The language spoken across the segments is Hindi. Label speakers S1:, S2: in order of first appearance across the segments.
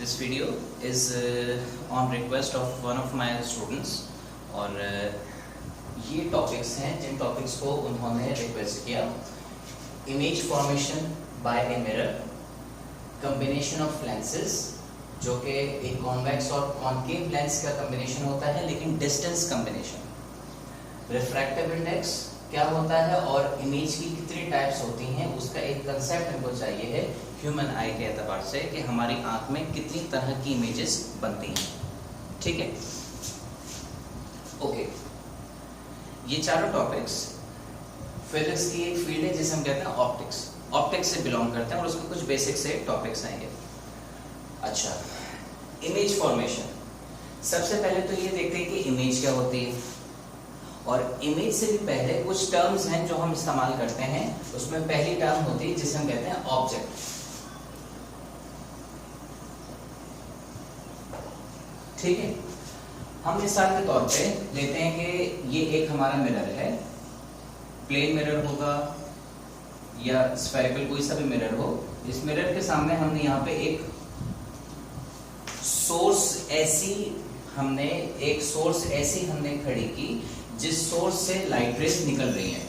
S1: This video is on request of one of my students और ये टॉपिक्स हैं जिन टॉपिक्स को उन्होंने रिक्वेस्ट किया। Image formation by a mirror, combination of lenses जो कि एक कॉन्वेक्स और कॉन्केव लेंस का कॉम्बिनेशन होता है लेकिन डिस्टेंस कॉम्बिनेशन, रिफ्रैक्टिव इंडेक्स क्या होता है और इमेज की कितनी टाइप्स होती हैं उसका एक कंसेप्ट हमको चाहिए है ह्यूमन आई के एतबार से कि हमारी आंख में कितनी तरह की इमेजेस बनती हैं। ठीक है, ओके। ये चारों टॉपिक्स फिजिक्स की एक फील्ड है जिसे हम कहते हैं ऑप्टिक्स। ऑप्टिक्स से बिलोंग करते हैं और उसके कुछ बेसिक से टॉपिक्स आएंगे। अच्छा, इमेज फॉर्मेशन, सबसे पहले तो ये देखते हैं कि इमेज क्या होती है और इमेज से भी पहले कुछ टर्म्स हैं जो हम इस्तेमाल करते हैं। उसमें पहली टर्म होती है जिसे हम कहते हैं ऑब्जेक्ट। ठीक है, हम मिसाल के तौर पे लेते हैं कि ये एक हमारा मिरर है, प्लेन मिरर होगा या स्फेरिकल, कोई सा भी मिरर हो। इस मिरर के सामने हमने यहाँ पे एक सोर्स ऐसी हमने खड़ी की जिस सोर्स से लाइट रेज निकल रही है।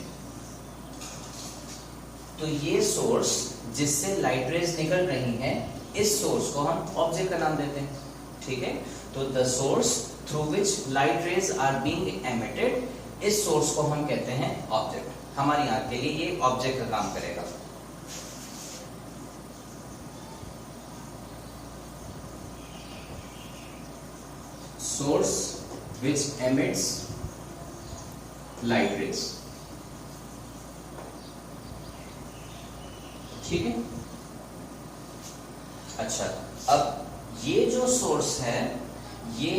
S1: तो ये सोर्स जिससे लाइट रेज निकल रही है, इस सोर्स को हम ऑब्जेक्ट का नाम देते हैं। ठीक है, तो the source through which light rays are being emitted, इस सोर्स को हम कहते हैं ऑब्जेक्ट। हमारी आंख के लिए ये ऑब्जेक्ट का काम करेगा। Source which emits light rays. ठीक है, अच्छा, अब ये जो सोर्स है, ये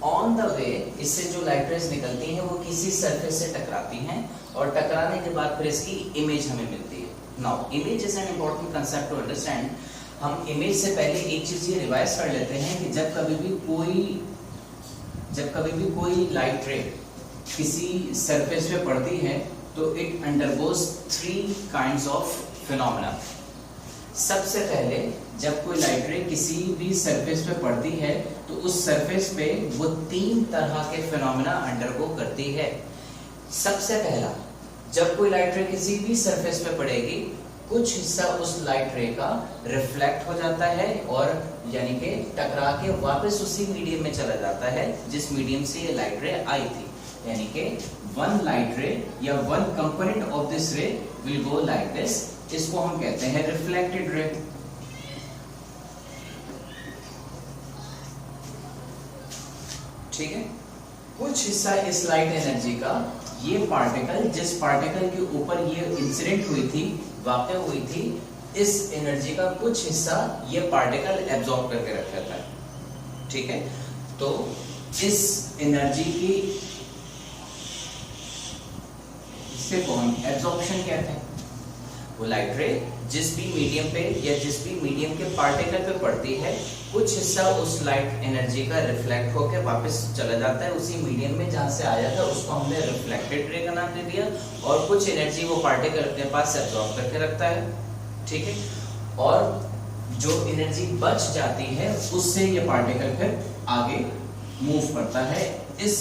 S1: ऑन द वे इससे जो लाइट रेज निकलती हैं वो किसी सरफेस से टकराती हैं और टकराने के बाद फिर इसकी इमेज हमें मिलती है। Now image is an important concept to understand. हम इमेज से पहले एक चीज ये रिवाइज कर लेते हैं कि जब कभी भी कोई लाइट रे किसी सरफेस पे पड़ती है तो it undergoes 3 kinds of phenomena. सबसे पहले जब कोई लाइट रे किसी भी सरफेस पे पड़ती है तो उस सरफेस पे वो 3 तरह के फिनोमेना अंडरगो करती है। सबसे पहला, जब कोई लाइट रे किसी भी सरफेस पे पड़ेगी, कुछ हिस्सा उस लाइट रे का रिफ्लेक्ट हो जाता है और यानी कि टकरा के वापस उसी मीडियम में चला जाता है जिस मीडियम से ये लाइट रे आई थी। यानी कि वन लाइट रे या वन कंपोनेंट ऑफ दिस रे विल गो लाइक दिस। इसको हम कहते हैं रिफ्लेक्टेड रे। ठीक है, कुछ हिस्सा इस लाइट एनर्जी का ये पार्टिकल, जिस पार्टिकल के ऊपर ये इंसिडेंट हुई थी, वाक़या हुई थी, इस एनर्जी का कुछ हिस्सा ये पार्टिकल एब्जॉर्ब करके रख लेता है। ठीक है, तो इस एनर्जी की इससे को हम एब्जॉर्प्शन कहते हैं। वो लाइट रे जिस भी मीडियम पे या जिस भी मीडियम के पार्टिकल पे पड़ती है, कुछ हिस्सा उस लाइट एनर्जी का रिफ्लेक्ट होकर वापस चला जाता है उसी मीडियम में जहां से आया था, उसको हमने रिफ्लेक्टेड रे का नाम दे दिया। और कुछ एनर्जी वो पार्टिकल अपने पास एब्जॉर्ब करके रखता है। ठीक है, और जो एनर्जी बच जाती है उससे ये पार्टिकल फिर आगे मूव करता है। इस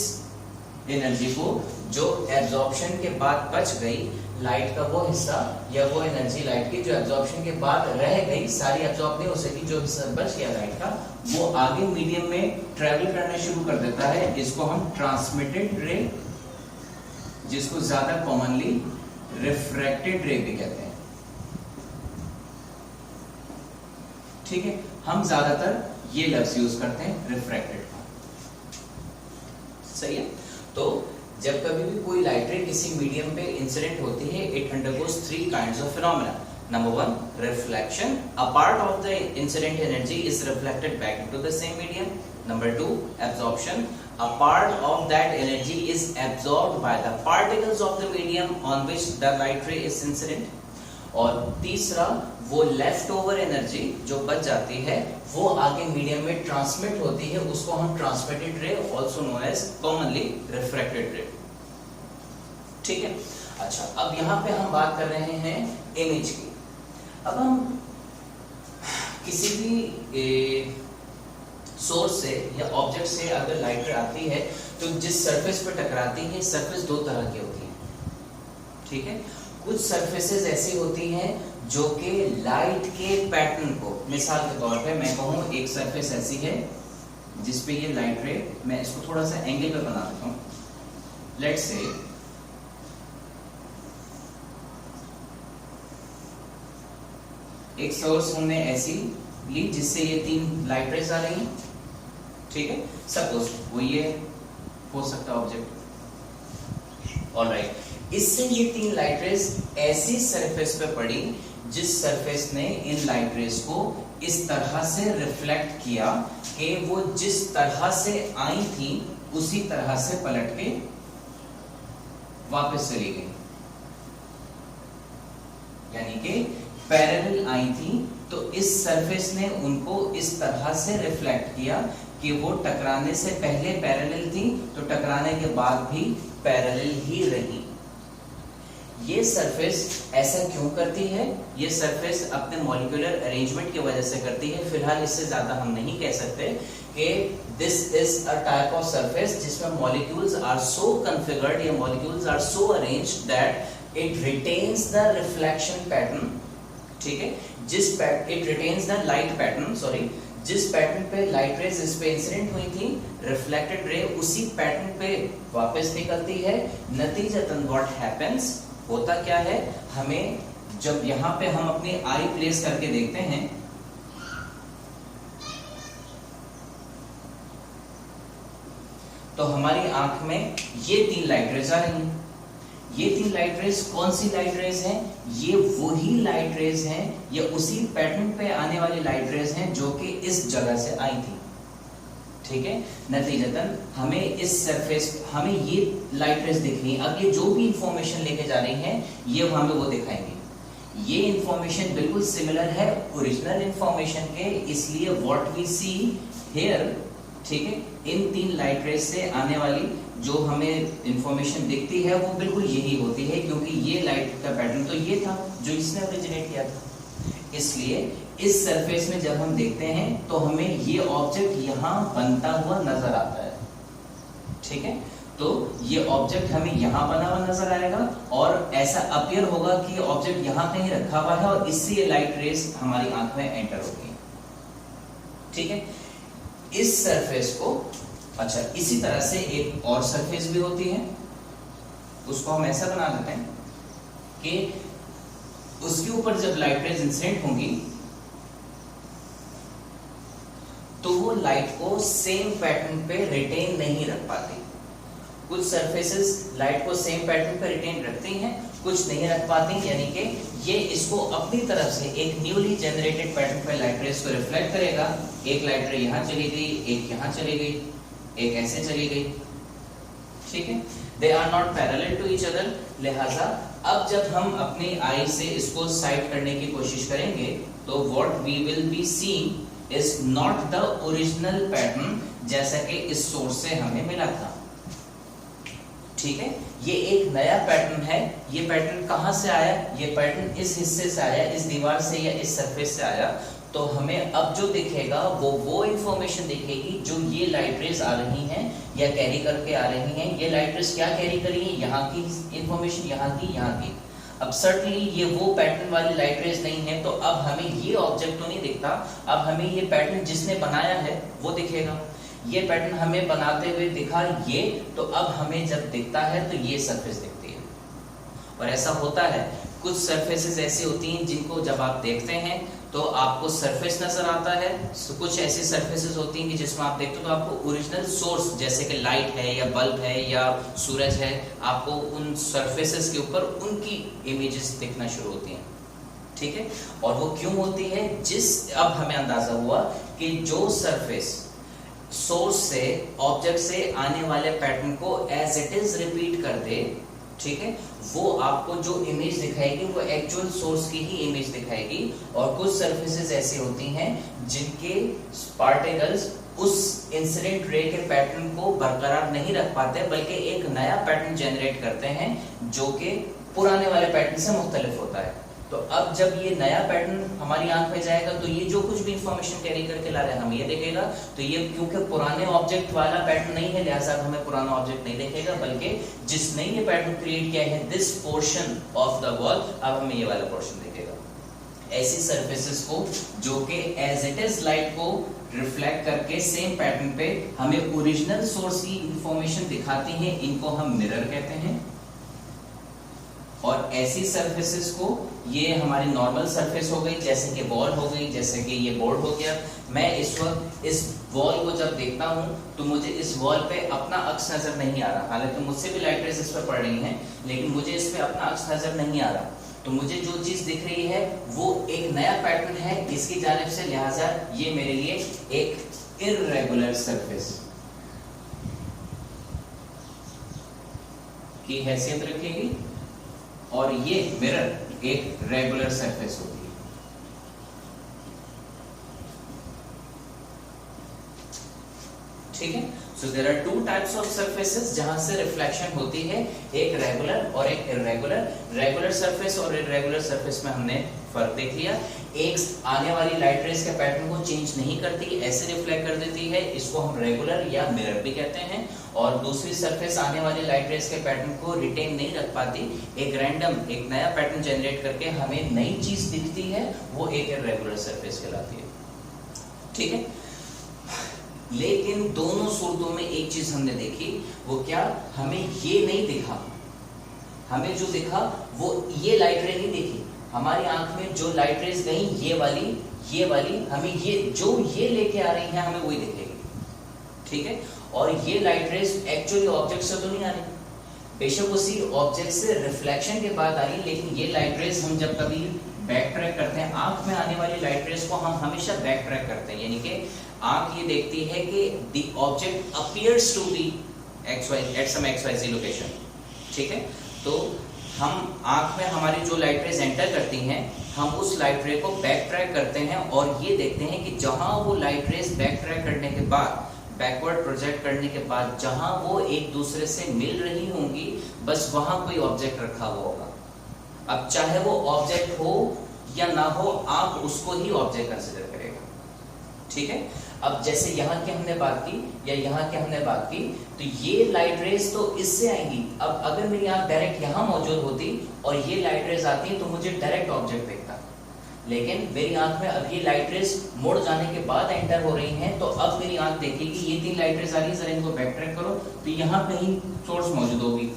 S1: एनर्जी को जो एब्जॉर्प्शन के बाद बच गई, लाइट का वो हिस्सा या वो एनर्जी लाइट की जो एब्जॉर्प्शन के बाद रह गई, सारी एब्जॉर्ब नहीं हो सकी, जो हिस्सा बच गया लाइट का, वो आगे मीडियम में ट्रेवल करना शुरू कर देता है। इसको हम ट्रांसमिटेड रे, जिसको ज्यादा कॉमनली रिफ्रैक्टेड रे भी कहते हैं। ठीक है, हम ज्यादातर ये लफ्ज यूज करते हैं रिफ्रैक्टेड का। सही है, तो जब कभी भी कोई लाइट रे किसी मीडियम पे इंसिडेंट होती है, it undergoes 3 kinds of phenomena. Number 1, reflection, a part of the incident energy is reflected back into the same medium. Number 2, absorption, a part of that energy is absorbed by the particles of the medium on which the light रे इज इंसिडेंट। और तीसरा, वो लेफ्ट ओवर एनर्जी जो बच जाती है वो आगे मीडियम में ट्रांसमिट होती है, उसको हम transmitted ray, also known as commonly refracted ray. ठीक है, अच्छा, अब यहाँ पे हम बात कर रहे हैं इमेज की। अब हम किसी भी सोर्स से या ऑब्जेक्ट से अगर लाइट रे आती है तो जिस सरफेस पर टकराती है, सरफेस दो तरह की होती है, ठीक है। कुछ सरफेसेस ऐसी होती हैं जो कि लाइट के पैटर्न को, मिसाल के तौर पे मैं कहूं एक सरफेस ऐसी है जिसपे ये लाइट रे, मैं इसको थोड़ा सा एंगल पे बना देता हूं, लेट्स से एक सोर्स हमने ऐसी ली जिससे ये 3 लाइट रेज आ रही हैं, ठीक है। सपोज वो ये हो सकता ऑब्जेक्ट, ऑलराइट। इससे ये 3 लाइट रेज ऐसी सरफेस पे पड़ी जिस सरफेस ने इन लाइट रेज को इस तरह से रिफ्लेक्ट किया कि वो जिस तरह से आई थी उसी तरह से पलट के वापस चली गई, यानी कि पैरेलल आई थी। तो इस सरफेस ने उनको इस तरह से रिफ्लेक्ट किया कि वो टकराने से पहले पैरेलल थी तो टकराने के बाद भी पैरेलल ही रही। ये सरफेस ऐसा क्यों करती है? ये सरफेस अपने मॉलिक्यूलर अरेंजमेंट की वजह से करती है। फिलहाल इससे ज्यादा हम नहीं कह सकते कि this is a type of surface जिसमें मॉलिक्यूल्स आर सो कॉन्फ़िगर्ड या molecules are so arranged that it retains the reflection pattern, ठीक है। It retains the light pattern, sorry, जिस पैटर्न पे लाइट रेज इस पे इंसिडेंट हुई थी, रिफ्लेक्टेड रे उसी पैटर्न पे वापस निकलती है। नतीजतन व्हाट हैपेंस, होता क्या है, हमें जब यहां पे हम अपनी आई प्लेस करके देखते हैं तो हमारी आंख में ये 3 लाइट रेज आ रही हैं। ये 3 लाइट रेज कौन सी लाइट रेज हैं? ये वही लाइट रेज हैं, ये उसी पैटर्न पे आने वाली लाइट रेज हैं जो कि इस जगह से आई थी, ठीक है। नतीजतन हमें इस सरफेस, हमें ये लाइट रेज दिख रही है। अब ये जो भी इंफॉर्मेशन लेके जा रही हैं ये हमें वो दिखाएंगे। ये इंफॉर्मेशन बिल्कुल सिमिलर है ओरिजिनल इंफॉर्मेशन के, इसलिए व्हाट वी सी हियर, ठीक है, इन 3 लाइट रेज से आने वाली जो हमें इंफॉर्मेशन दिखती है वो बिल्कुल यही होती है, क्योंकि ये लाइट का पैटर्न तो ये था जो इसने ओरिजिनेट किया था। इसलिए इस सरफेस में जब हम देखते हैं तो हमें ये ऑब्जेक्ट यहां बनता हुआ नजर आता है, ठीक है। तो ये ऑब्जेक्ट हमें यहां बना हुआ नजर आएगा और ऐसा अपीयर होगा कि ऑब्जेक्ट यहां कहीं रखा हुआ है और इससे ये लाइट रेज हमारी आंख में एंटर होगी, ठीक है। इस सरफेस को, अच्छा, इसी तरह से एक और सरफेस भी होती है, उसको हम ऐसा बना देते हैं कि उसके ऊपर जब लाइट रेज इंसिडेंट होंगी तो वो लाइट को सेम पैटर्न पे रिटेन नहीं रख पाती। कुछ सरफेसेस लाइट को सेम पैटर्न पे रिटेन रखती हैं, कुछ नहीं रख पाती, यानी कि ये इसको अपनी तरफ से एक न्यूली जनरेटेड पैटर्न पे लाइट रेज को रिफ्लेक्ट करेगा। एक लाइट रे यहां चली गई, एक यहां चली गई, एक ऐसे चली गई, ठीक है। They are not parallel to each other. लिहाजा अब जब हम अपनी आई से इसको साइड करने की कोशिश करेंगे तो what we will be seeing is not the original pattern जैसा कि इस सोर्स से हमें मिला था, ठीक है। ये एक नया पैटर्न है। ये पैटर्न कहां से आया? ये पैटर्न इस हिस्से से आया, इस दीवार से या इस सरफेस से आया। तो हमें अब जो दिखेगा वो इंफॉर्मेशन दिखेगी जो ये लाइट रेज आ रही हैं या कैरी करके आ रही हैं। ये लाइट रेज क्या कैरी कर रही है? यहाँ की इंफॉर्मेशन, यहाँ की। अब सर्टनली ये वो पैटर्न वाली लाइट रेज नहीं है, तो अब हमें ये ऑब्जेक्ट तो नहीं दिखता, अब हमें ये पैटर्न जिसने बनाया है वो दिखेगा। ये पैटर्न हमें बनाते हुए दिखा ये, तो अब हमें जब दिखता है तो ये सरफेस दिखती है। और ऐसा होता है, कुछ सरफेसेस ऐसी होती हैं जिनको जब आप देखते हैं तो आपको सरफेस नजर आता है, कुछ ऐसी सरफेसेस होती हैं कि जिसमें आप देखते हो तो आपको ओरिजिनल सोर्स जैसे कि लाइट है या बल्ब है या सूरज है, आपको उन सरफेसेस के ऊपर उनकी इमेजेस दिखना शुरू होती हैं, ठीक है। और वो क्यों होती है? अब हमें अंदाजा हुआ कि जो सरफेस सोर्स से, ऑब्जेक्ट से आने वाले पैटर्न को एज इट इज रिपीट कर दे, ठीक है, वो आपको जो इमेज दिखाएगी वो एक्चुअल सोर्स की ही इमेज दिखाएगी। और कुछ सरफेसेस ऐसी होती हैं जिनके पार्टिकल्स उस इंसिडेंट रे के पैटर्न को बरकरार नहीं रख पाते, बल्कि एक नया पैटर्न जनरेट करते हैं जो कि पुराने वाले पैटर्न से मुख्तलिफ होता है। तो अब जब ये नया पैटर्न हमारी आंख में जाएगा तो ये जो कुछ भी इंफॉर्मेशन कैरी करके ला रहा है हम ये देखेगा। तो ये क्योंकि पुराने ऑब्जेक्ट वाला पैटर्न नहीं है, लिहाजा हमें पुराना ऑब्जेक्ट नहीं देखेगा, बल्कि जिसने ये पैटर्न क्रिएट किया है this portion of the wall, अब हमें ये वाला पोर्शन देखेगा। ऐसी सरफेसेस को जो कि एज इट इज लाइट को रिफ्लेक्ट करके सेम पैटर्न पे हमें ओरिजिनल सोर्स की इंफॉर्मेशन दिखाती हैं, इनको हम मिरर कहते हैं। और ऐसी सरफेसेस को, ये हमारी नॉर्मल सरफेस हो गई, जैसे कि वॉल हो गई, जैसे कि ये बोर्ड हो गया। मैं इस वक्त इस वॉल को जब देखता हूं तो मुझे इस वॉल पे अपना अक्स नजर नहीं आ रहा, हालांकि मुझसे भी लाइट रेज इस पर पड़ रही हैं, लेकिन मुझे इस पे अपना अक्स नजर नहीं आ रहा। तो मुझे जो चीज दिख रही है वो एक नया पैटर्न है इसकी जानिब से, लिहाजा ये मेरे लिए एक इर्रेगुलर सरफेस की हैसियत रखेगी और ये मिरर एक रेगुलर सरफेस होगी। ठीक है। So there are two types of surfaces जहां से रिफ्लेक्शन होती है, एक रेगुलर और एक इर्रेगुलर। रेगुलर सरफेस और इर्रेगुलर सरफेस में हमने फर्क देख लिया। एक आने वाली लाइट रेज के पैटर्न को चेंज नहीं करती, ऐसे रिफ्लेक्ट कर देती है, इसको हम रेगुलर या मिरर भी कहते हैं। और दूसरी सरफेस आने वाली लाइट रेज के पैटर्न को रिटेन नहीं रख पाती, एक रैंडम एक नया पैटर्न जनरेट करके हमें नई चीज दिखती है, वो एक इर्रेगुलर सरफेस कहलाती है। ठीक है। लेकिन दोनों सूरतों में एक चीज हमने देखी, वो क्या, हमें ये नहीं दिखा, हमें जो दिखा वो ये लाइट रे नहीं दिखी। हमारी आंख में जो लाइट रेज गई ये वाली हमें ये लेके आ रही है, हमें वही दिखेगी। ठीक है। और ये लाइट रेज एक्चुअली ऑब्जेक्ट से तो नहीं आ रही, बेशक उसी ऑब्जेक्ट से रिफ्लेक्शन के बाद आ रही, लेकिन ये लाइट रेज हम जब कभी बैक ट्रैक करते हैं, आंख में आने वाली लाइट रेज को हम हमेशा बैक ट्रैक करते हैं, यानी कि आंख ये देखती है कि the object appears to be at some xyz location। ठीक है। तो हम आंख में हमारी जो लाइट रेज एंटर करती हैं, हम उस लाइट रे को बैक ट्रैक करते हैं और ये देखते हैं कि जहां वो लाइट रेज बैक ट्रैक करने के बाद, बैकवर्ड प्रोजेक्ट करने के बाद जहां वो एक दूसरे से मिल रही होंगी, बस वहां कोई ऑब्जेक्ट रखा हुआ होगा। अब चाहे वो ऑब्जेक्ट हो या ना हो, आप उसको ही ऑब्जेक्ट कंसिडर करेगा। ठीक है। अब जैसे यहाँ की हमने बात की या यहाँ की हमने बात की, तो ये लाइट रेज तो इससे आएंगी। अब अगर मेरी आंख डायरेक्ट यहाँ मौजूद होती और ये लाइट रेज आती तो मुझे डायरेक्ट ऑब्जेक्ट दिखता, लेकिन मेरी आंख में अब ये लाइट रेज मुड़ जाने के बाद एंटर हो रही हैं, तो अब मेरी आंख देखेगी ये 3 लाइट रेज आ रही है, जरा इनको बैक ट्रैक करो, तो यहाँ कहीं सोर्स मौजूद होगी।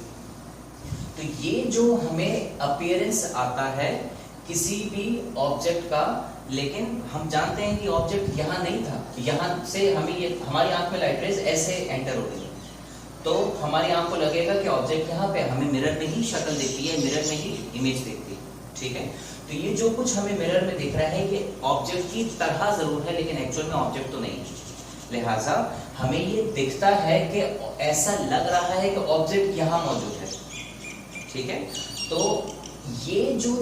S1: तो ये जो हमें अपीयरेंस आता है किसी भी ऑब्जेक्ट का, लेकिन हम जानते हैं कि ऑब्जेक्ट यहाँ नहीं था, यहाँ से हमें ये हमारी आंख में लाइट रेज ऐसे एंटर हो रही है, तो हमारी आंख को लगेगा कि ऑब्जेक्ट यहाँ पे, हमें मिरर में ही शक्ल दिखती है, मिरर में ही इमेज दिखती है। ठीक है। तो ये जो कुछ हमें मिरर में दिख रहा है ये ऑब्जेक्ट की तरह जरूर है, लेकिन एक्चुअल में ऑब्जेक्ट तो नहीं है, लिहाजा हमें ये दिखता है कि ऐसा लग रहा है कि ऑब्जेक्ट यहाँ मौजूद है। ठीक है। तो ये जो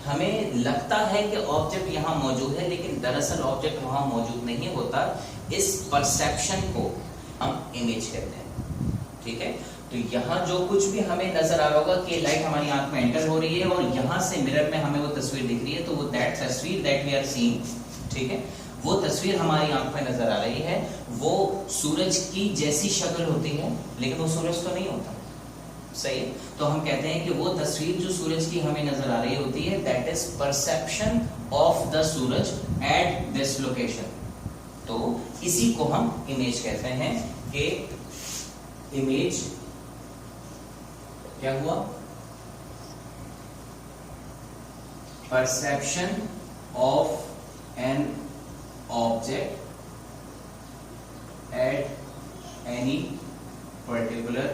S1: हमें लगता है कि ऑब्जेक्ट यहाँ मौजूद है, लेकिन दरअसल ऑब्जेक्ट वहां मौजूद नहीं होता, इस परसेप्शन को हम इमेज कहते हैं। ठीक है। तो यहाँ जो कुछ भी हमें नजर आ रहा होगा कि लाइट हमारी आंख में एंटर हो रही है और यहाँ से मिरर में हमें वो तस्वीर दिख रही है, तो वो दैट तस्वीर दैट वी आर सीइंग, ठीक है, वो तस्वीर हमारी आंख में नजर आ रही है, वो सूरज की जैसी शक्ल होती है, लेकिन वो सूरज तो नहीं होता। सही है। तो हम कहते हैं कि वो तस्वीर जो सूरज की हमें नजर आ रही होती है, that is perception of the Suraj at this location. तो इसी को हम इमेज कहते हैं कि इमेज क्या हुआ, perception of an object at any particular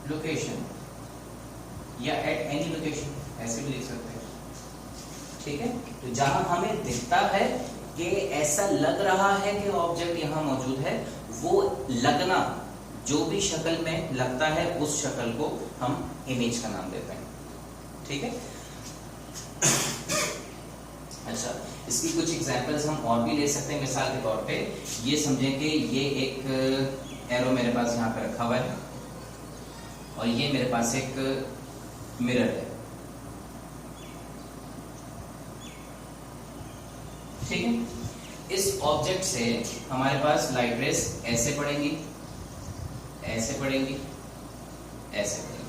S1: location या एट एनी लोकेशन, ऐसे भी लिख सकते हैं। ठीक है। तो जहां हमें दिखता है कि ऐसा लग रहा है कि ऑब्जेक्ट यहां मौजूद है, वो लगना, जो भी शक्ल में लगता है उस शक्ल को हम इमेज का नाम देते हैं। ठीक है। अच्छा, इसकी कुछ एग्जांपल्स हम और भी ले सकते हैं। मिसाल के तौर पे ये समझें कि ये एक एरो मेरे पास यहाँ पे रखा हुआ है और ये मेरे पास एक मिरर है। ठीक है। इस ऑब्जेक्ट से हमारे पास लाइट रेस ऐसे पड़ेंगी, ऐसे पड़ेंगी, ऐसे पड़ेंगी,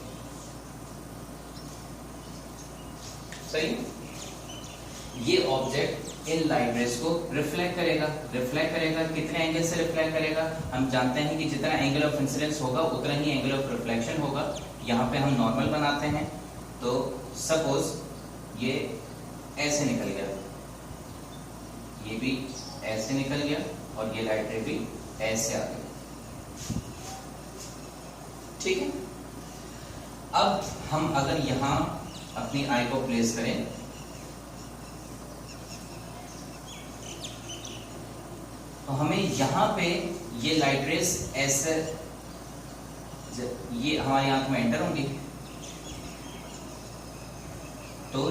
S1: सही। ये ऑब्जेक्ट इन लाइट रेस को रिफ्लेक्ट करेगा। रिफ्लेक्ट करेगा कितने एंगल से रिफ्लेक्ट करेगा? हम जानते हैं कि जितना एंगल ऑफ इंसिडेंस होगा उतना ही एंगल ऑफ रिफ्लेक्शन होगा। यहाँ पे हम नॉर्मल बनाते हैं, तो सपोज ये ऐसे निकल गया, ये भी ऐसे निकल गया और ये लाइट रे भी ऐसे आ गई, ठीक है। अब हम अगर यहां अपनी आई को प्लेस करें तो हमें यहां पे ये लाइट रेस ऐसे, ये हमारी आंख में एंटर होंगी तो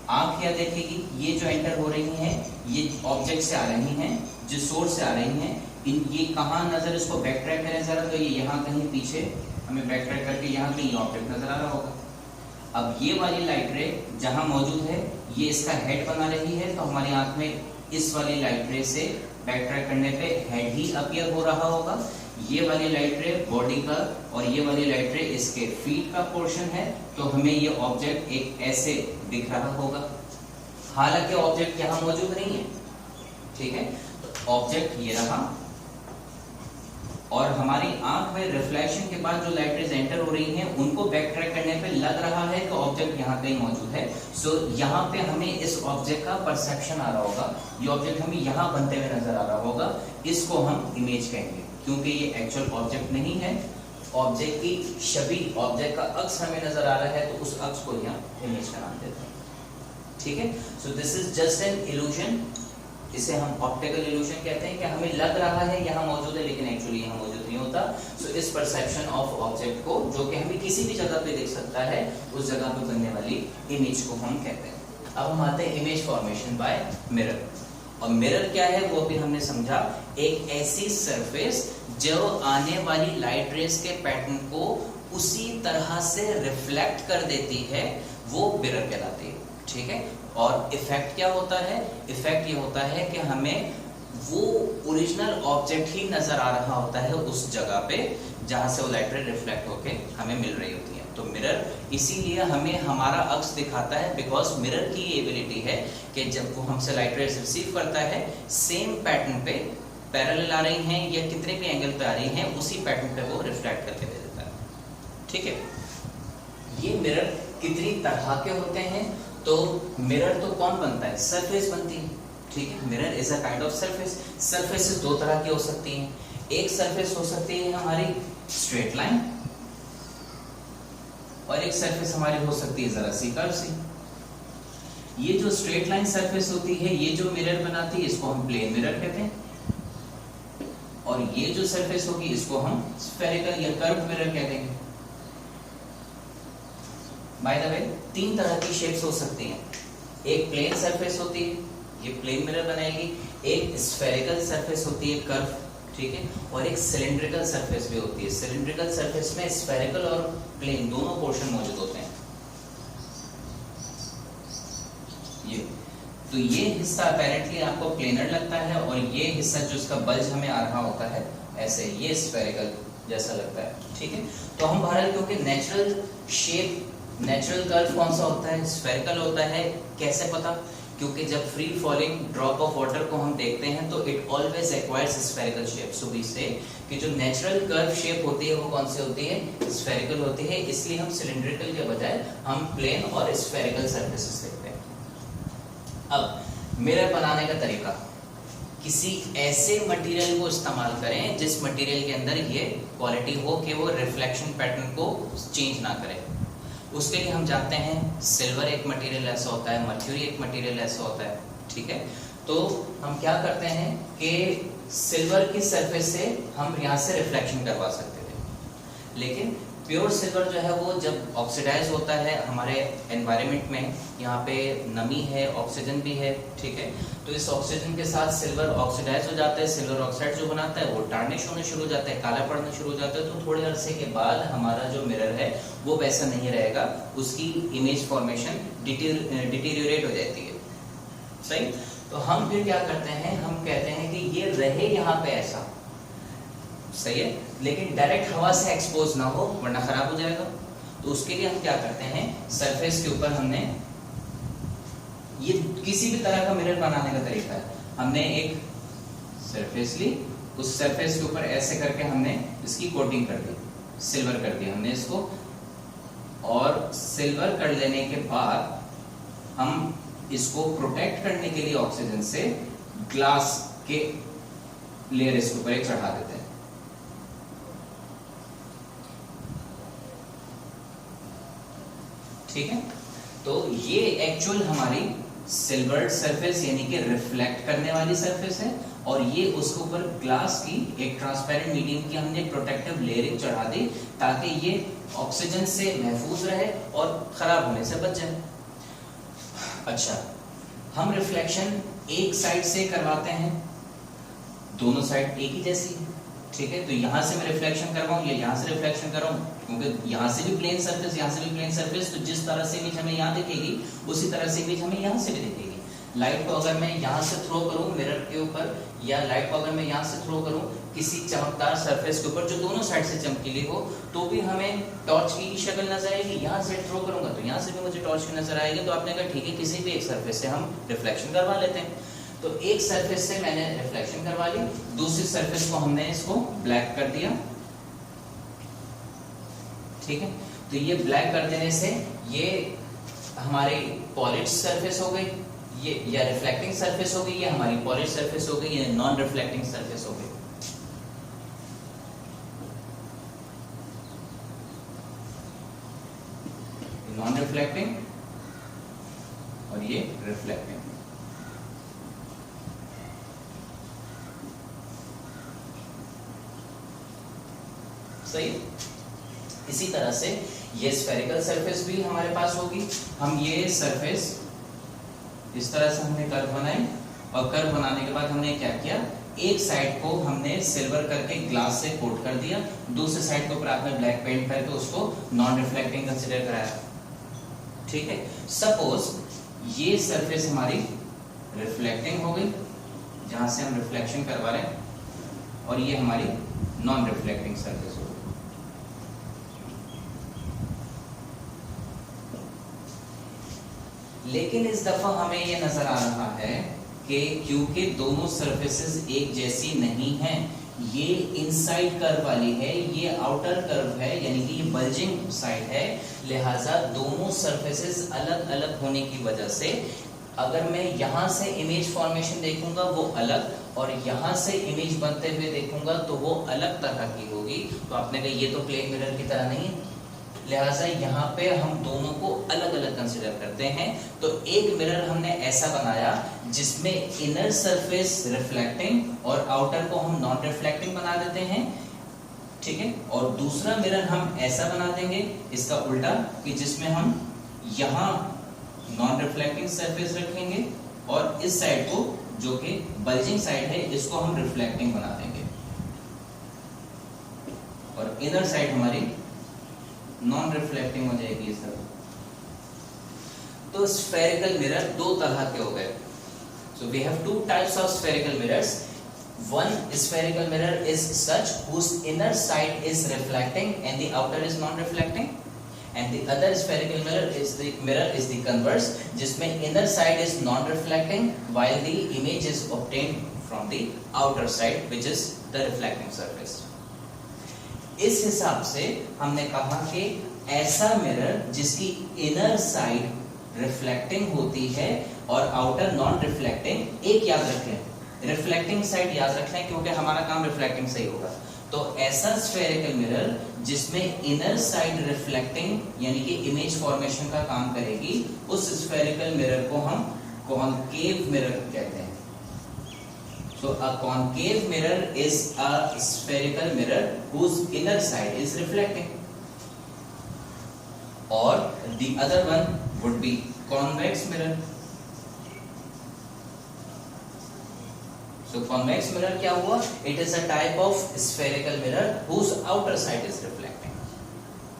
S1: आंख क्या देखेगी? ये जो एंटर हो रही हैं ये ऑब्जेक्ट से आ रही हैं, जिस सोर्स से आ रही हैं, इन ये कहां नजर, इसको बैक ट्रैक करें जरा, तो ये यहाँ कहीं पीछे हमें बैक ट्रैक करके यहाँ कहीं ऑब्जेक्ट नजर आ रहा होगा। अब ये वाली लाइट रे जहां मौजूद है ये इसका हेड बना रही है, तो हमारी आंख में इस वाली लाइट रे से बैक ट्रैक करने पे हेड ही अपीयर हो रहा होगा। ये वाली लाइट रे बॉडी का और ये वाली लाइट रे इसके फीट का पोर्शन है, तो हमें ये ऑब्जेक्ट एक ऐसे दिख रहा होगा, हालांकि ऑब्जेक्ट यहाँ मौजूद नहीं है, ठीक है। तो ऑब्जेक्ट ये रहा और हमारी आंख में रिफ्लेक्शन के बाद जो लाइट रेज एंटर हो रही हैं उनको बैक ट्रैक करने पे लग रहा है कि ऑब्जेक्ट यहाँ कहीं मौजूद है। सो यहाँ पे हमें इस ऑब्जेक्ट का परसेप्शन आ रहा होगा, ये ऑब्जेक्ट हमें यहाँ बनते हुए नजर आ रहा होगा, इसको हम इमेज कहेंगे, क्योंकि ये एक्चुअल ऑब्जेक्ट नहीं है, ऑब्जेक्ट की छवि, ऑब्जेक्ट का अक्स हमें नजर आ रहा है, तो उस अक्स को यहाँ इमेज का नाम देते हैं, ठीक है। So this is just an illusion, इसे हम ऑप्टिकल इल्यूजन कहते हैं कि हमें लग रहा है यहाँ मौजूद है लेकिन एक्चुअली यहाँ मौजूद नहीं होता। सो इस परसेप्शन ऑफ ऑब्जेक्ट को, जो कि हमें किसी भी जगह पे दिख सकता है, उस जगह पे बनने वाली इमेज को हम कहते हैं। अब हम आते हैं इमेज फॉर्मेशन बाय मिरर। और मिरर क्या है वो भी हमने समझा, एक ऐसी सरफेस जो आने वाली लाइट रेस के पैटर्न को उसी तरह से रिफ्लेक्ट कर देती है, वो मिरर कहलाती है, ठीक है। और इफेक्ट क्या होता है? इफेक्ट ये होता है कि हमें वो ओरिजिनल ऑब्जेक्ट ही नजर आ रहा होता है उस जगह पे जहां से वो लाइट रे रिफ्लेक्ट होके हमें मिल रही होती है। तो मिरर इसीलिए हमें हमारा अक्स दिखाता है, बिकॉज मिरर की एबिलिटी है कि जब वो हमसे लाइट रेस रिसीव करता है, सेम पैटर्न पे पैरेलल आ रही हैं या कितने भी एंगल पे आ रही हैं, उसी पैटर्न पे वो रिफ्लेक्ट करके दे देता है, ठीक है। ये मिरर कितनी तरह के होते हैं? तो मिरर तो कौन बनता है? सरफेस बनती है, ठीक है। Mirror is a kind of surface. Surfaces दो तरह की हो सकती हैं। एक सरफेस हो सकती है हमारी स्ट्रेट लाइन, और एक सरफेस हमारी हो सकती है जरा सी कर्व सी। ये जो स्ट्रेट लाइन सरफेस होती है, ये जो मिरर बनाती है, इसको हम प्लेन मिरर कहते हैं, और ये जो सरफेस होगी इसको हम स्फेरिकल या कर्व मिरर कह देंगे। बाय द वे, तीन तरह की शेप्स हो सकती हैं। एक प्लेन सरफेस होती है, ये प्लेन मिरर बनाएगी, एक स्फेरिकल सरफेस होती है कर्व, ठीक है, और एक सिलिंड्रिकल सरफेस भी होती है। सिलिंड्रिकल सरफेस में स्फेरिकल और प्लेन दोनों पोर्शन मौजूद होते हैं। तो ये हिस्सा अपेरेंटली आपको प्लेनर लगता है, और ये हिस्सा जो इसका बल्ज हमें आ रहा होता है ऐसे, ये स्फेरिकल जैसा लगता है, ठीक है। तो हम बहरहाल, क्योंकि नेचुरल शेप, नेचुरल कर्व कौन सा होता है? स्फेरिकल होता है। कैसे पता? क्योंकि जब free falling drop of water को हम देखते हैं तो it always acquires spherical shape. So we say कि जो नेचुरल कर्व शेप होती है वो कौन सी होती है? स्फेरिकल होती है। इसलिए हम सिलिंड्रिकल के बजाय हम प्लेन और स्फेरिकल सरफेसेस देखते हैं। अब मिरर बनाने का तरीका, किसी ऐसे मटेरियल को इस्तेमाल करें जिस मटेरियल के अंदर ये क्वालिटी हो कि वो रिफ्लेक्शन पैटर्न को चेंज ना करे। उसके लिए हम जानते हैं सिल्वर एक मटेरियल ऐसा होता है, मर्क्यूरी एक मटेरियल ऐसा होता है, ठीक है। तो हम क्या करते हैं कि सिल्वर की सरफेस से हम यहाँ से रिफ्लेक्शन करवा सकते थे, लेकिन प्योर सिल्वर जो है वो जब ऑक्सीडाइज होता है हमारे एनवायरनमेंट में, यहाँ पे नमी है, ऑक्सीजन भी है, ठीक है, तो इस ऑक्सीजन के साथ सिल्वर ऑक्सीडाइज हो जाता है। सिल्वर ऑक्साइड जो बनाता है वो टार्निश होने शुरू हो जाता है, काला पड़ना शुरू हो जाता है। तो थोड़े अरसे के बाद हमारा जो मिरर है वो वैसा नहीं रहेगा, उसकी इमेज फॉर्मेशन डिटीरियोरेट हो जाती है, सही। तो हम फिर क्या करते हैं, हम कहते हैं कि ये रहे यहाँ पे ऐसा, सही है, लेकिन डायरेक्ट हवा से एक्सपोज ना हो वरना खराब हो जाएगा। तो उसके लिए हम क्या करते हैं, सरफेस के ऊपर हमने ये किसी भी तरह का मिरर बनाने का तरीका है, हमने एक सरफेस ली, उस सरफेस के ऊपर ऐसे करके हमने इसकी कोटिंग कर दी, सिल्वर कर दिया हमने इसको, और सिल्वर कर लेने के बाद हम इसको प्रोटेक्ट करने के लिए ऑक्सीजन से ग्लास के लेयर इसके ऊपर एक चढ़ा देते हैं। ठीक है, तो ये एक्चुअल हमारी सिल्वर सरफेस यानी कि रिफ्लेक्ट करने वाली सरफेस है, और ये उसके ऊपर ग्लास की एक ट्रांसपेरेंट मीडियम की हमने प्रोटेक्टिव लेयरिंग चढ़ा दी ताकि ये ऑक्सीजन से महफूज रहे और खराब होने से बच जाए। अच्छा, हम रिफ्लेक्शन एक साइड से करवाते हैं, दोनों साइड एक ही जैसी है, ठीक है, तो यहां से मैं रिफ्लेक्शन करवाऊं या यहां से रिफ्लेक्शन कराऊं, क्योंकि यहां से भी प्लेन सरफेस, यहां से भी प्लेन सरफेस, तो जिस तरह से इमेज हमें यहां दिखेगी उसी तरह से इमेज हमें यहां से भी दिखेगी। लाइट को अगर मैं यहां से थ्रो करूं मिरर के ऊपर, या लाइट को अगर मैं यहां से थ्रो करूं किसी चमकदार सरफेस के ऊपर जो दोनों साइड से चमकीली हो, तो भी हमें टॉर्च की शक्ल नजर आएगी। यहां से थ्रो करूंगा तो यहां से भी मुझे टॉर्च की नजर आएगी। तो आपने कहा ठीक है, किसी भी एक सरफेस से हम रिफ्लेक्शन करवा लेते हैं। तो एक सरफेस से मैंने रिफ्लेक्शन करवा ली, दूसरी सरफेस को हमने इसको ब्लैक कर दिया, ठीक है, तो ये ब्लैक कर देने से ये हमारी पॉलिश सरफेस हो गई, ये या रिफ्लेक्टिंग सरफेस हो गई, ये हमारी पॉलिश सरफेस हो गई, ये नॉन रिफ्लेक्टिंग सरफेस हो गई। नॉन रिफ्लेक्टिंग और ये रिफ्लेक्टिंग। सही, इसी तरह से ये स्फेरिकल सरफेस भी हमारे पास होगी। हम ये सरफेस इस तरह से हमने कर्व बनाई, और कर्व बनाने के बाद हमने क्या किया, एक साइड को हमने सिल्वर करके ग्लास से कोट कर दिया, दूसरे साइड के ऊपर आपने ब्लैक पेंट करके उसको नॉन रिफ्लेक्टिंग कंसीडर कराया। ठीक है, सपोज ये सरफेस हमारी रिफ्लेक्टिंग हो गई जहां से हम रिफ्लेक्शन करवा रहे हैं, और ये हमारी नॉन रिफ्लेक्टिंग सरफेस हो गई। लेकिन इस दफा हमें ये नजर आ रहा है कि क्योंकि दोनों सरफेसेस एक जैसी नहीं हैं, ये इनसाइड कर्व वाली है, ये आउटर कर्व है, यानी कि ये बल्जिंग साइड है, लिहाजा दोनों सरफेसेस अलग अलग होने की वजह से अगर मैं यहां से इमेज फॉर्मेशन देखूंगा वो अलग, और यहां से इमेज बनते हुए देखूंगा तो वो अलग तरह की होगी। तो आपने कहा ये तो प्लेन मिरर की तरह नहीं है, लिहाजा यहाँ पे हम दोनों को अलग अलग कंसीडर करते हैं। तो एक मिरर हमने ऐसा बनाया जिसमें इनर सरफेस रिफ्लेक्टिंग और आउटर को हम नॉन रिफ्लेक्टिंग बना देते हैं, ठीक है, और दूसरा मिरर हम ऐसा बना देंगे इसका उल्टा कि जिसमें हम यहाँ नॉन रिफ्लेक्टिंग सरफेस रखेंगे और इस साइड को जो कि बल्जिंग साइड है इसको हम रिफ्लेक्टिंग बना देंगे, और इनर साइड हमारी नॉन रिफ्लेक्टिंग हो जाएगी इस तरह। तो स्फेरिकल मिरर दो तरह के हो गए। So we have two types of spherical mirrors. One spherical mirror is such whose inner side is reflecting and the outer is non reflecting, and the other spherical mirror is the converse, जिसमें inner side is non reflecting while the image is obtained from the outer side which is the reflecting surface। इस हिसाब से हमने कहा कि ऐसा मिरर जिसकी इनर साइड रिफ्लेक्टिंग होती है और आउटर नॉन रिफ्लेक्टिंग, एक याद रखें रिफ्लेक्टिंग साइड याद रखें क्योंकि हमारा काम रिफ्लेक्टिंग से ही होगा। तो ऐसा स्फेरिकल मिरर जिसमें इनर साइड रिफ्लेक्टिंग यानी कि इमेज फॉर्मेशन का काम करेगी, उस स्फेरिकल मिरर को हम कॉन्केव मिरर कहते हैं। So a concave mirror is a spherical mirror whose inner side is reflecting, or the other one would be convex mirror। So convex mirror क्या हुआ? It is a type of spherical mirror whose outer side is reflecting,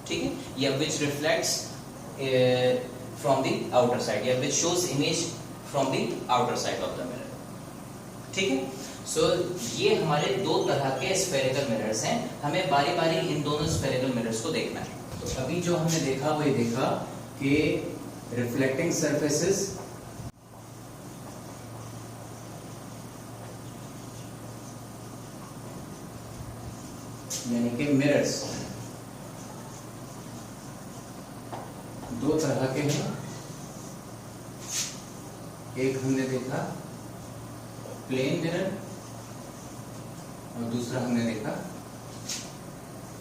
S1: ठीक है, या which reflects from the outer side, या which shows image from the outer side of the mirror। ठीक है। सो ये हमारे दो तरह के स्फेरिकल मिरर्स हैं, हमें बारी बारी इन दोनों स्फेरिकल मिरर्स को देखना है। तो अभी जो हमने देखा वो ये देखा कि रिफ्लेक्टिंग सरफेसेस यानी कि मिरर्स दो तरह के हैं। एक हमने देखा प्लेन मिरर और दूसरा हमने देखा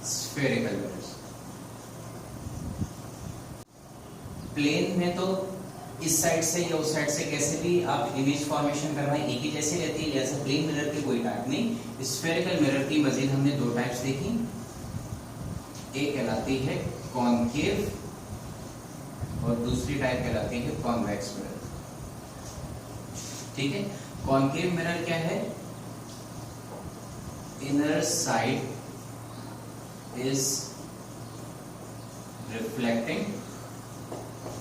S1: स्फेरिकल मिरर्स। प्लेन में तो इस साइड से या उस साइड से कैसे भी आप इमेज फॉर्मेशन करवाएं एक ही जैसी रहती है, जैसे प्लेन मिरर की कोई टाइप नहीं। स्फेरिकल मिरर की मजीद हमने दो टाइप्स देखी, एक कहलाती है कॉनकेव और दूसरी टाइप कहलाती है कॉन्वेक्स मिरर। ठीक है, कॉनकेव मिरर क्या है? इनर साइड इज रिफ्लेक्टिंग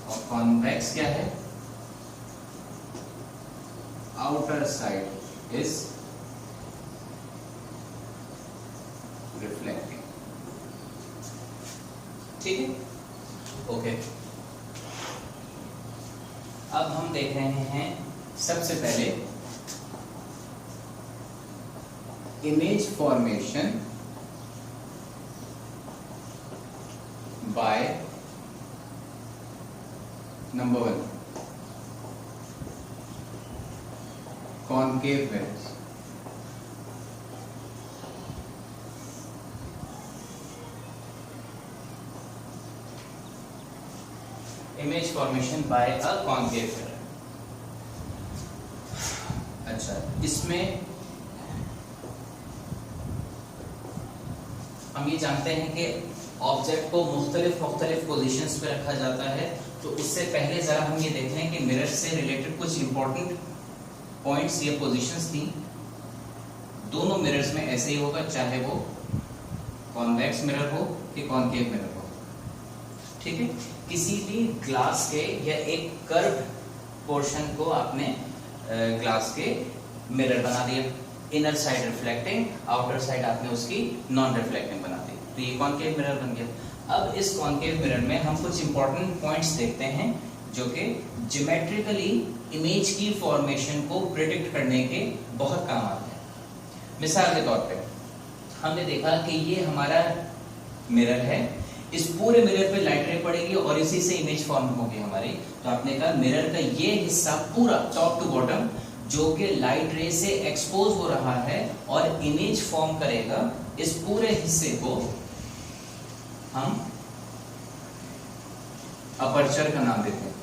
S1: और कॉन्वेक्स क्या है? Outer side is reflecting. ठीक है, ओके। अब हम देख रहे हैं सबसे पहले image formation by number 1 concave mirrors. Image formation by a concave mirror. अच्छा, इसमें हम ये जानते हैं कि ऑब्जेक्ट को मुख्तलिफ पोजीशंस पे रखा जाता है। तो उससे पहले जरा हम ये देख लें कि मिरर से रिलेटेड कुछ इंपॉर्टेंट पॉइंट्स या पोजीशंस थी। दोनों मिरर्स में ऐसे ही होगा, चाहे वो कॉन्वेक्स मिरर हो कि कॉनकेव मिरर हो। ठीक है, किसी भी ग्लास के या एक कर्व पोर्शन को आपने ग्लास के मिरर बना दिया, inner side reflecting, outer side आपने उसकी नॉन रिफ्लेक्टिंग बना दी, तो ये कॉनकेव मिरर बन गया। अब इस कॉनकेव मिरर में हम कुछ इंपॉर्टेंट पॉइंट्स देखते हैं जो कि ज्योमेट्रिकली इमेज की फॉर्मेशन को प्रिडिक्ट करने के बहुत काम आते हैं। मिसाल के तौर पे हमने देखा कि ये हमारा मिरर है, इस पूरे मिरर पे लाइट रे पड़ेगी और इसी से इमेज फॉर्म होगी हमारी। तो आपने कहा मिरर का ये हिस्सा पूरा टॉप टू बॉटम जो कि लाइट रे से एक्सपोज हो रहा है और इमेज फॉर्म करेगा, इस पूरे हिस्से को हम अपर्चर का नाम देते हैं।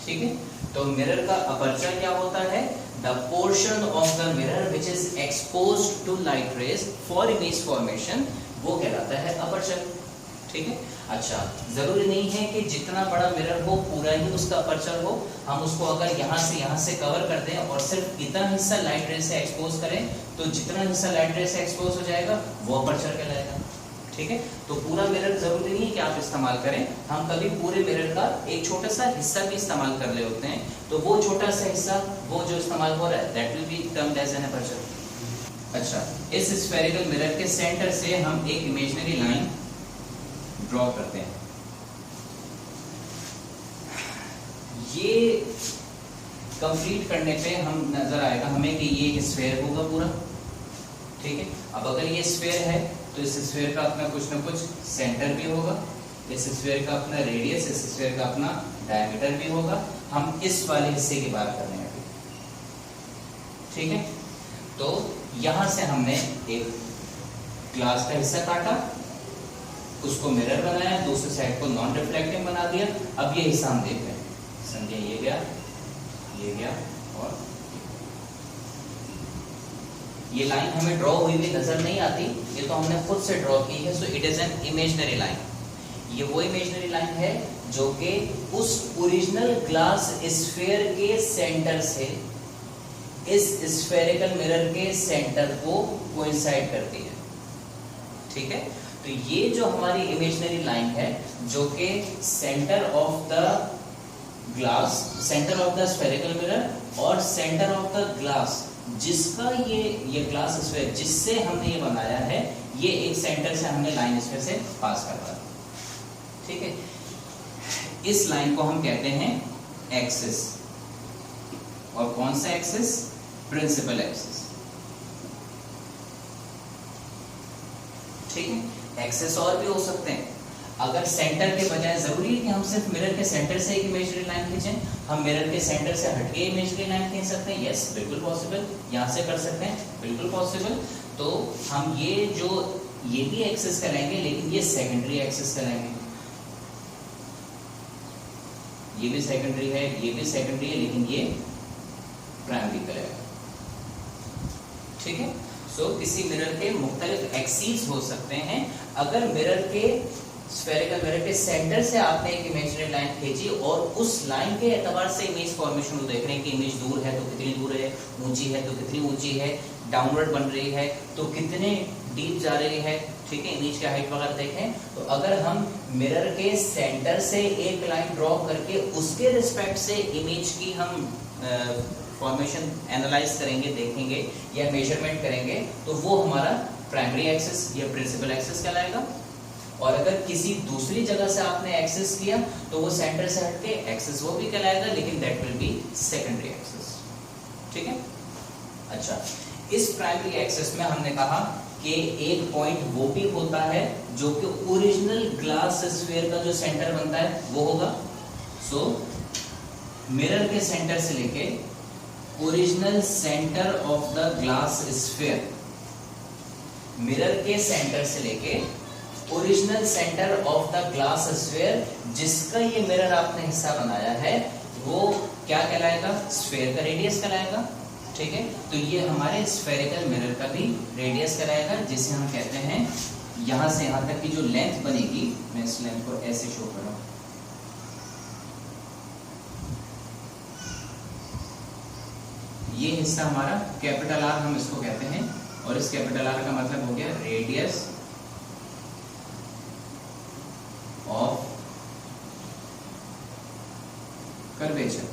S1: ठीक है, तो मिरर का अपर्चर क्या होता है? The portion of the mirror which is exposed to light rays for image formation, वो कहलाता है अपर्चर। ठीक है, अच्छा, जरूरी नहीं है कि जितना बड़ा मिरर हो पूरा ही उसका अपर्चर हो। हम उसको अगर यहाँ से कवर कर दें और सिर्फ इतना हिस्सा लाइट रे से एक्सपोज करें, तो जितना हिस्सा लाइट रे से एक्सपोज हो जाएगा वो अपर्चर कहलाएगा। ठीक है, तो पूरा मिरर जरूरी नहीं है कि आप इस्तेमाल करें। हम कभी पूरे मिरर का एक छोटा सा हिस्सा भी इस्तेमाल कर रहे होते हैं, तो वो छोटा सा हिस्सा वो जो इस्तेमाल हो रहा है that will be termed as an aperture. अच्छा, इस स्फेरिकल मिरर के सेंटर से हम एक इमेजिनरी लाइन ड्रॉ करते हैं। ये कंप्लीट करने पे हम नजर आएगा हमें कि ये स्फेयर होगा पूरा। ठीक है, अब अगर ये स्फेयर है तो इस स्फेयर का अपना कुछ ना कुछ सेंटर भी होगा, इस स्फेयर का अपना रेडियस, इस स्फेयर का अपना डायमीटर भी होगा। हम इस वाले हिस्से की बात कर रहे हैं अभी। ठीक है, तो यहां से हमने एक ग्लास का हिस्सा काटा, उसको मिरर बनाया, दूसरी साइड को नॉन रिफ्लेक्टिंग बना दिया। अब ये हिस्सा हम देख रहे हैं, समझे, ये गया और ये लाइन हमें ड्रॉ हुई भी नजर नहीं आती, ये तो हमने खुद से ड्रॉ की है। So it is an imaginary line. ये वो इमेजिनरी लाइन है जो कि उस ओरिजिनल ग्लास स्फीयर के सेंटर से इस स्फेरिकल मिरर के सेंटर को कोइंसाइड करती है। ठीक है, तो ये जो हमारी इमेजिनरी लाइन है जो कि centre of the glass, centre of the spherical mirror और सेंटर ऑफ द ग्लास, जिसका ये ग्लास स्फीयर जिससे हमने ये बनाया है, ये एक सेंटर से हमने लाइन स्फीयर से पास करवा दी, ठीक है। इस लाइन को हम कहते हैं एक्सिस, और कौन सा एक्सिस? प्रिंसिपल एक्सिस, ठीक है। एक्सिस और भी हो सकते हैं, अगर सेंटर के बजाय जरूरी है कि हम सिर्फ मिरर के सेंटर से एक इमेजिनरी लाइन खींचें, हम मिरर के सेंटर से हटके इमेजिनरी लाइन खींच सकते हैं, यस बिल्कुल पॉसिबल, यहां से कर सकते हैं, बिल्कुल पॉसिबल। तो हम ये भी एक्सिस कहलाएंगे, लेकिन ये सेकेंडरी एक्सिस कहलाएंगे, ये भी सेकेंडरी है, ये भी सेकेंडरी है, लेकिन ये प्राइमरी कहलाएगा, ठीक है। सो किसी मिरर के मुख्तलिफ एक्सिस हो सकते हैं। अगर मिरर के स्फेरिकल मिरर के सेंटर से आपने एक इमेजिनरी लाइन खींची और उस लाइन के एतबार से इमेज फॉर्मेशन को देख रहे हैं कि इमेज दूर है तो कितनी दूर है, ऊंची है तो कितनी ऊंची है, डाउनवर्ड बन रही है तो कितने डीप जा रही है, ठीक है, इमेज की हाइट वगैरह देखें। तो अगर हम मिरर के सेंटर से एक लाइन ड्रॉ करके उसके रिस्पेक्ट से इमेज की हम फॉर्मेशन एनालाइज करेंगे, देखेंगे या मेजरमेंट करेंगे, तो वो हमारा प्राइमरी एक्सिस या प्रिंसिपल एक्सिस कहलाएगा। और अगर किसी दूसरी जगह से आपने एक्सेस किया तो वो सेंटर से हटके एक्सेस वो भी कहलाएगा, लेकिन that will be secondary axis, ठीक है। अच्छा, इस प्राइमरी एक्सेस में हमने कहा कि एक पॉइंट वो भी होता है जो कि ओरिजिनल ग्लास स्फीयर का जो सेंटर बनता है वो होगा। सो मिरर के सेंटर से लेके original centre of the glass sphere, mirror के सेंटर से लेके original centre of the glass sphere, जिसका ये मिरर आपने हिस्सा बनाया है, वो क्या कहलाएगा? स्फीयर का रेडियस कहलाएगा, ठीक है। तो ये हमारे स्फेरिकल मिरर का भी रेडियस कहलाएगा, जिसे हम कहते हैं यहां से यहां तक की जो लेंथ बनेगी, मैं इस लेंथ को ऐसे शो कर रहा हूं, ये हिस्सा हमारा कैपिटल आर हम इसको कहते हैं, और इस कैपिटल आर का मतलब हो गया रेडियस ऑफ कर्वेचर।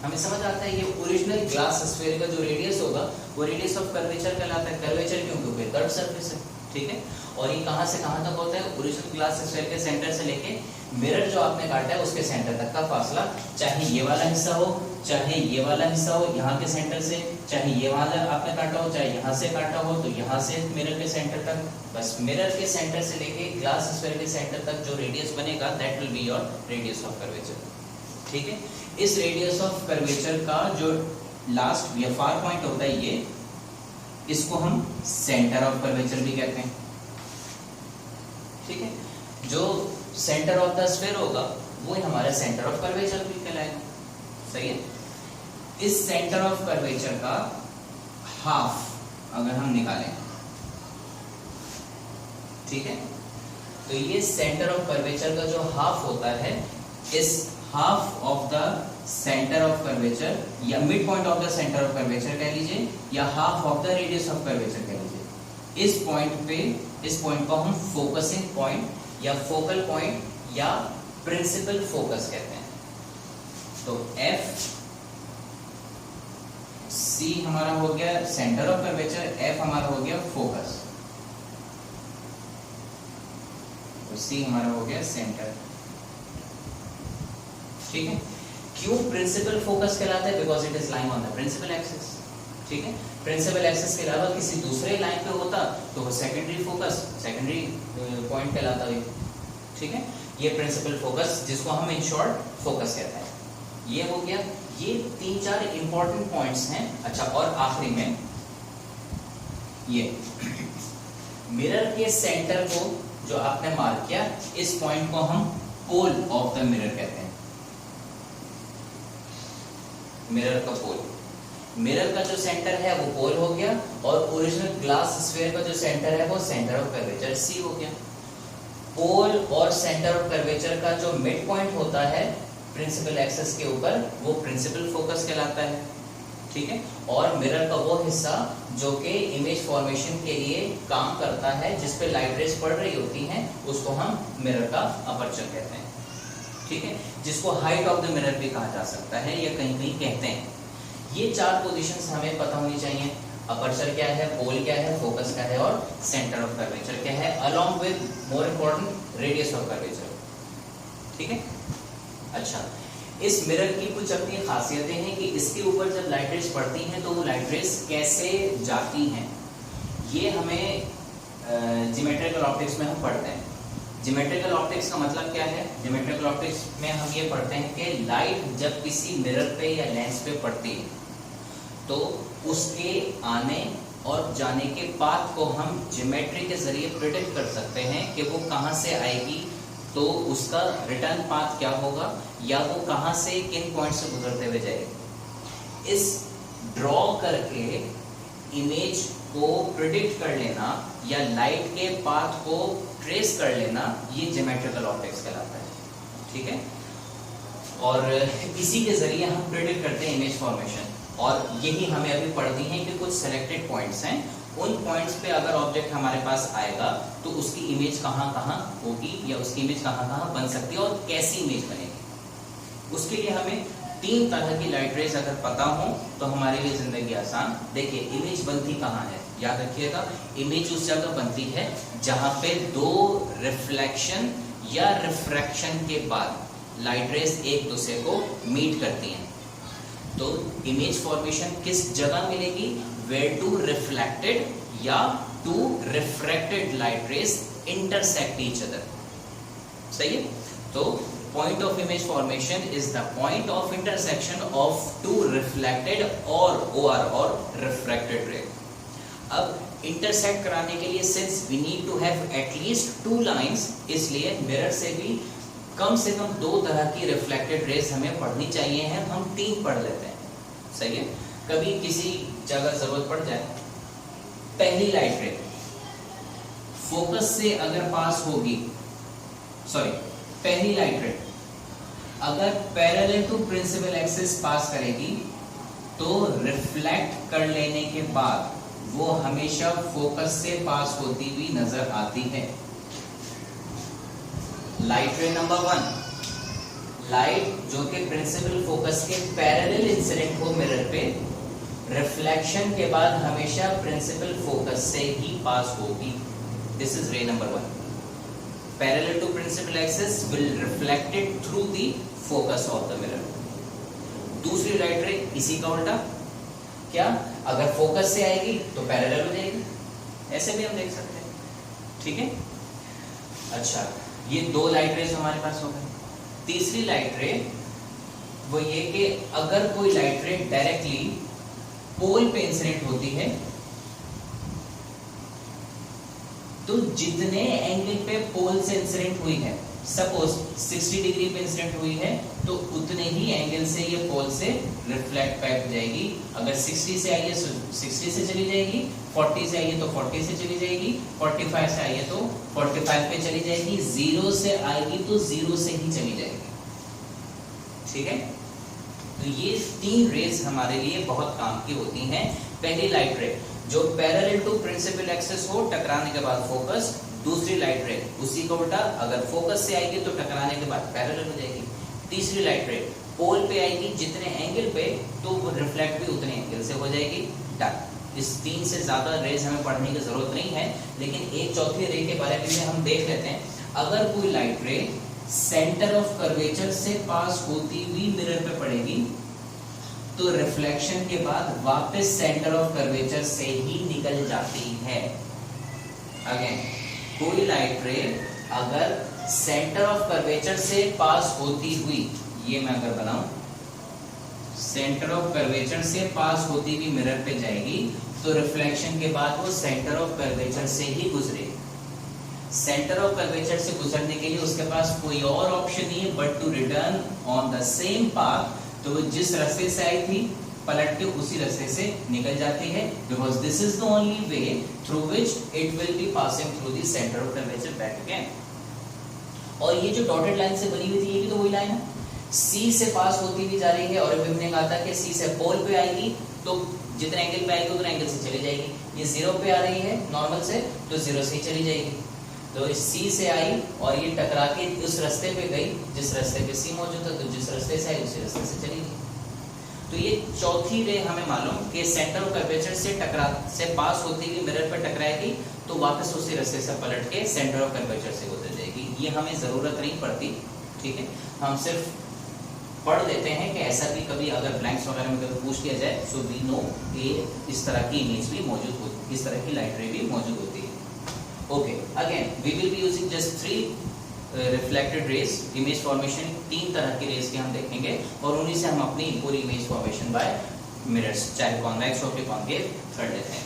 S1: हमें समझ आता है ये ओरिजिनल ग्लास स्फीयर का जो रेडियस होगा वो रेडियस ऑफ कर्वेचर कहलाता है। कर्वेचर क्यों? क्योंकि कर्व सरफेस है, ठीक है। और ये कहां से कहां तक होता है? ओरिजिनल ग्लास स्फीयर के सेंटर से लेके मिरर जो आपने काटा है उसके सेंटर तक का फासला, चाहे ये वाला हिस्सा हो चाहे ये वाला हिस्सा हो, यहाँ के सेंटर से, चाहे ये वाला आपने काटा हो चाहे यहाँ से काटा हो, तो यहाँ से मिरर के सेंटर तक, बस मिरर के सेंटर से लेके ग्लास स्फीयर के सेंटर तक जो रेडियस बनेगा that will be your radius of curvature, ठीक है। इस रेडियस ऑफ कर्वेचर का जो लास्ट या फार पॉइंट होता है ये, इसको हम सेंटर ऑफ कर्वेचर भी कहते हैं, ठीक है। जो सेंटर ऑफ द स्फीयर होगा वो हमारा सेंटर ऑफ कर्वेचर भी कहलाएगा, सही है। इस सेंटर ऑफ कर्वेचर का हाफ अगर हम निकालें, ठीक है, तो ये सेंटर ऑफ कर्वेचर का जो हाफ होता है, इस half of the centre of curvature या mid point of the centre of curvature कह लीजिए, या half of the radius of curvature कह लीजिए। इस पॉइंट पे, इस पॉइंट को हम फोकसिंग पॉइंट या फोकल पॉइंट या प्रिंसिपल फोकस कहते हैं। तो एफ सी हमारा हो गया सेंटर ऑफ कर्वेचर, एफ हमारा हो गया फोकस, तो सी हमारा हो गया सेंटर, ठीक है। क्यों प्रिंसिपल फोकस कहलाता है? Because it is lying on the principal axis, ठीक है। प्रिंसिपल एक्सिस के अलावा किसी दूसरे लाइन पे होता तो वो सेकेंडरी फोकस, सेकेंडरी पॉइंट कहलाता है, ठीक है। ये प्रिंसिपल फोकस जिसको हम इन शॉर्ट फोकस कहते हैं, ये हो गया। ये 3-4 इंपॉर्टेंट पॉइंट्स हैं। अच्छा, और आखिरी में ये मिरर के सेंटर को जो आपने मार्क किया, इस पॉइंट को हम पोल ऑफ द मिरर कहते हैं, मिरर का पोल। मिरर का जो सेंटर है वो पोल हो गया, और ओरिजिनल ग्लास स्फीयर का जो सेंटर है वो सेंटर ऑफ कर्वेचर सी हो गया। पोल और सेंटर ऑफ कर्वेचर का जो मिड पॉइंट होता है प्रिंसिपल एक्सिस के ऊपर, वो प्रिंसिपल फोकस कहलाता है, ठीक है। और मिरर का वो हिस्सा जो कि इमेज फॉर्मेशन के लिए काम करता है, जिस पे लाइट रेज पड़ रही होती हैं, उसको हम मिरर का अपर्चर कहते हैं, ठीक है, जिसको हाइट ऑफ द मिरर भी कहा जा सकता है या कहीं कहीं कहते हैं। ये 4 पोजीशंस हमें पता होनी चाहिए। अपर्चर क्या है, पोल क्या है, फोकस क्या है और सेंटर ऑफ कर्वेचर क्या है, along with more important radius of curvature. ठीक है। अच्छा, इस मिरर की कुछ अपनी खासियतें हैं कि इसके ऊपर जब लाइट रेज पड़ती हैं तो वो लाइट रेज कैसे जाती हैं, ये हमें ज्योमेट्रिकल ऑप्टिक्स में हम पढ़ते हैं। ज्योमेट्रिकल ऑप्टिक्स का मतलब क्या है? ज्योमेट्रिकल ऑप्टिक्स में हम ये पढ़ते हैं कि लाइट जब किसी मिरर पे या लेंस पे पड़ती है तो उसके आने और जाने के पाथ को हम ज्योमेट्री के जरिए प्रिडिक्ट कर सकते हैं कि वो कहाँ से आएगी, तो उसका रिटर्न पाथ क्या होगा, या वो कहाँ से किन पॉइंट से गुजरते हुए जाएगी। इस ड्रॉ करके इमेज को प्रिडिक्ट कर लेना या लाइट के पाथ को ट्रेस कर लेना, ये ज्योमेट्रिकल ऑप्टिक्स कहलाता है। ठीक है, और इसी के जरिए हम प्रिडिक्ट करते हैं इमेज फॉर्मेशन। और यही हमें अभी पढ़नी है कि कुछ सिलेक्टेड पॉइंट्स हैं, उन पॉइंट्स पे अगर ऑब्जेक्ट हमारे पास आएगा तो उसकी इमेज कहाँ कहाँ होगी या उसकी इमेज कहाँ कहाँ बन सकती है और कैसी इमेज बनेगी। उसके लिए हमें 3 तरह की लाइट रेज अगर पता हो तो हमारे लिए जिंदगी आसान। देखिए, इमेज बनती कहाँ है, याद रखिएगा, इमेज उस जगह बनती है जहां पे 2 रिफ्लेक्शन या रिफ्रैक्शन के बाद लाइट रेज एक दूसरे को मीट करती हैं। तो इमेज फॉर्मेशन किस जगह मिलेगी? where 2 reflected या 2 refracted light rays intersect each other। सही है? तो point of image formation is the point of intersection of 2 reflected or refracted ray। अब इंटरसेक्ट कराने के लिए since we need to have at least 2 lines, इसलिए मिरर से भी कम 2 तरह की रिफ्लेक्टेड रेज हमें पढ़नी चाहिए हैं, हम 3 पढ़ लेते हैं। सही है, कभी किसी जगह जरूरत पड़ जाए। पहली लाइट रे फोकस से अगर पास होगी, पहली लाइट रे अगर parallel to principal axis pass करेगी तो रिफ्लेक्ट कर लेने के बाद वो हमेशा फोकस से पास होती हुई नजर आती है। लाइट रे नंबर 1, लाइट जो कि प्रिंसिपल फोकस के पैरेलल इंसिडेंट हो मिरर पे, रिफ्लेक्शन के बाद हमेशा प्रिंसिपल फोकस से ही पास होगी। This is ray number 1। Parallel to principal axis will reflected through the focus of the mirror. दूसरी लाइट रे इसी का उल्टा, क्या? अगर फोकस से आएगी तो पैरेलल हो जाएगी, ऐसे भी हम देख सकते हैं। ठीक है। अच्छा, ये 2 लाइट रेज हमारे पास हो गए। तीसरी लाइट रे वो ये कि अगर कोई लाइट रे डायरेक्टली पोल पे इंसिडेंट होती है तो जितने एंगल पे पोल से इंसिडेंट हुई है, सपोज 60 डिग्री पे इंसिडेंट हुई है तो उतने ही एंगल से ये पोल से रिफ्लेक्ट बैक हो जाएगी। अगर 60 से आई है तो 60 से चली जाएगी, 40 से आई है तो 40 से चली जाएगी, 45 से आई है तो 45 पे चली जाएगी, 0 से आएगी तो 0 से ही चली जाएगी। ठीक है, तो ये 3 रेज हमारे लिए बहुत काम की होती हैं। पहली लाइट रे जो पैरेलल टू प्रिंसिपल एक्सिस हो, टकराने के बाद फोकस। दूसरी लाइट रे उसी को उल्टा, अगर फोकस से आएगी तो टकराने के बाद पैरेलल हो जाएगी। तीसरी लाइट रे पोल पे आएगी जितने एंगल पे, तो वो रिफ्लेक्ट भी उतने एंगल से हो जाएगी। डन। इस 3 से ज्यादा रेज हमें पढ़ने की जरूरत नहीं है, लेकिन एक चौथी रे के बारे में हम देख लेते हैं। अगर कोई लाइट रे सेंटर ऑफ कर्वेचर से पास होती हुई मिरर पे पड़ेगी तो रिफ्लेक्शन के बाद वापस सेंटर ऑफ कर्वेचर से ही निकल जाती है। अगेन, कोई लाइट रे अगर सेंटर ऑफ कर्वेचर से पास होती हुई, ये मैं अगर बनाऊं, सेंटर ऑफ कर्वेचर से पास होती हुई मिरर पे जाएगी तो रिफ्लेक्शन के बाद वो सेंटर ऑफ कर्वेचर से ही गुजरेगी। सेंटर ऑफ कर्वेचर से गुजरने के लिए उसके पास कोई और ऑप्शन नहीं है but to return on the same path. तो वो जिस रास्ते से आई थी पलट के उसी रास्ते से निकल जाती है, because this is the only way through which it will be passing through the centre of curvature back again. और ये जो डॉटेड लाइन से बनी हुई थी, ये भी तो वही लाइन है, सी से पास होती हुई जा रही है। और हमने कहा था कि सी से पोल पे आएगी तो जितने एंगल पे आएगी उतने एंगल से चली जाएगी। ये 0 पे आ रही है नॉर्मल से, तो 0 से ही चली जाएगी। तो इस सी से आई और ये टकरा के उस रास्ते पे गई जिस रास्ते पे सी मौजूद था, तो जिस रास्ते से आई उसी रास्ते से चली गई। तो ये चौथी रे हमें मालूम कि सेंटर ऑफ कर्वेचर से पास होती हुई मिरर पर टकराएगी तो वापस उसी रास्ते से पलट के सेंटर ऑफ कर्वेचर से गुजर जाएगी। ये हमें जरूरत नहीं पड़ती, ठीक है, हम सिर्फ पढ़ लेते हैं कि ऐसा भी कभी अगर ब्लैंक्स वगैरह में कभी पूछ लिया जाए, सो वी नो कि इस तरह की इमेज भी मौजूद होती, इस तरह की लाइट रे भी मौजूद होती है। Okay, again we will be using just 3 reflected rays. Image formation 3 तरह की रेज के हम देखेंगे और उन्हीं से हम अपनी पूरी इमेज फॉर्मेशन बाय मिरर्स, चाहे कॉन्वेक्स हो के कॉन्केव, कर लेते हैं।